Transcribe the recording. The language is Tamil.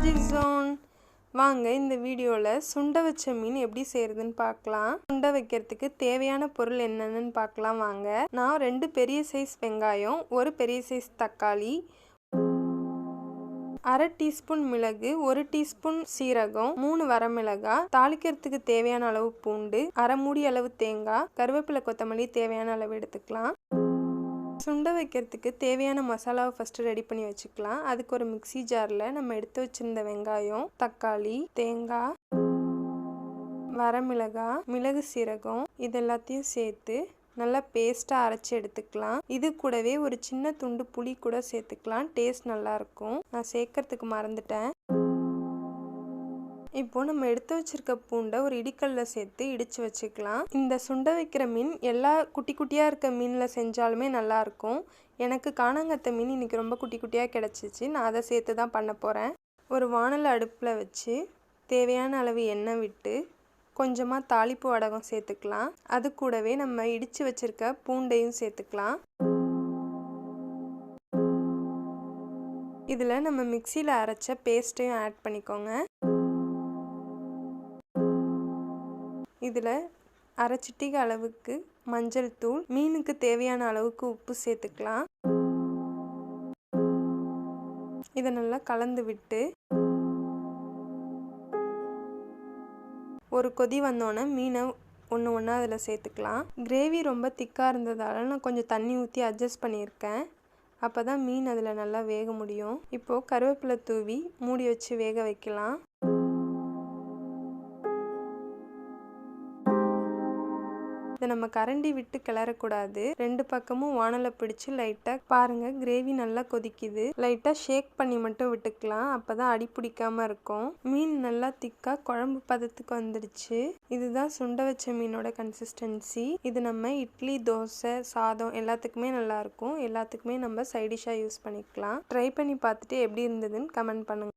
Technology zone. வாங்க இந்த வீடியோவில் சுண்டை வச்ச மீன் எப்படி செய்கிறதுன்னு பார்க்கலாம். சுண்டை வைக்கிறதுக்கு தேவையான பொருள் என்னென்னு பார்க்கலாம் வாங்க. நான் 2 பெரிய சைஸ் வெங்காயம், 1 பெரிய சைஸ் தக்காளி, 1/2 டீஸ்பூன் மிளகு, 1 டீஸ்பூன் சீரகம், 3 வரமிளகாய், தாளிக்கிறதுக்கு தேவையான அளவு பூண்டு, 1/2 மூடி அளவு தேங்காய், கருவேப்பிலை கொத்தமல்லி தேவையான அளவு எடுத்துக்கலாம். சுண்டை வைக்கிறதுக்கு தேவையான மசாலாவை ஃபஸ்ட்டு ரெடி பண்ணி வச்சுக்கலாம். அதுக்கு ஒரு மிக்சி ஜாரில் நம்ம எடுத்து வச்சுருந்த வெங்காயம், தக்காளி, தேங்காய், வரமிளகாய், மிளகு, சீரகம் இது எல்லாத்தையும் சேர்த்து நல்லா பேஸ்ட்டாக அரைச்சி எடுத்துக்கலாம். இது கூடவே ஒரு சின்ன துண்டு புளி கூட சேர்த்துக்கலாம். டேஸ்ட் நல்லாயிருக்கும். நான் சேர்க்கறதுக்கு மறந்துட்டேன். இப்போ நம்ம எடுத்து வச்சிருக்க பூண்டை ஒரு இடிக்கல்லில் சேர்த்து இடித்து வச்சுக்கலாம். இந்த சுண்டை வைக்கிற மீன் எல்லா குட்டி குட்டியாக இருக்க மீனில் செஞ்சாலுமே நல்லாயிருக்கும். எனக்கு காணாங்கத்தை மீன் இன்றைக்கி ரொம்ப குட்டி குட்டியாக கிடச்சிச்சு. நான் அதை சேர்த்து தான் பண்ண போகிறேன். ஒரு வாணலை அடுப்பில் வச்சு தேவையான அளவு எண்ணெய் விட்டு கொஞ்சமாக தாளிப்பு வடகம் சேர்த்துக்கலாம். அது கூடவே நம்ம இடித்து வச்சுருக்க பூண்டையும் சேர்த்துக்கலாம். இதில் நம்ம மிக்சியில் அரைச்ச பேஸ்ட்டையும் ஆட் பண்ணிக்கோங்க. இதில் 1/2 சிட்டிகை அளவுக்கு மஞ்சள் தூள், மீனுக்கு தேவையான அளவுக்கு உப்பு சேர்த்துக்கலாம். இதை நல்லா கலந்து விட்டு ஒரு கொதி வந்தோடனே மீனை ஒன்று ஒன்றா அதில் சேர்த்துக்கலாம். கிரேவி ரொம்ப திக்காக இருந்ததால் நான் கொஞ்சம் தண்ணி ஊற்றி அட்ஜஸ்ட் பண்ணியிருக்கேன். அப்போ தான் மீன் அதில் நல்லா வேக முடியும். இப்போது கருவேப்பிலை தூவி மூடி வச்சு வேக வைக்கலாம். இதை நம்ம கரண்டி விட்டு கிளறக்கூடாது. 2 பக்கமும் வாணலை பிடிச்சி லைட்டாக பாருங்கள், கிரேவி நல்லா கொதிக்குது. லைட்டாக ஷேக் பண்ணி மட்டும் விட்டுக்கலாம். அப்போ தான் அடி பிடிக்காமல் இருக்கும். மீன் நல்லா திக்காக குழம்பு பதத்துக்கு வந்துடுச்சு. இதுதான் சுண்டை வச்ச மீனோட கன்சிஸ்டன்சி. இது நம்ம இட்லி, தோசை, சாதம் எல்லாத்துக்குமே நல்லாயிருக்கும். எல்லாத்துக்குமே நம்ம சைடிஷாக யூஸ் பண்ணிக்கலாம். ட்ரை பண்ணி பார்த்துட்டு எப்படி இருந்ததுன்னு கமெண்ட் பண்ணுங்கள்.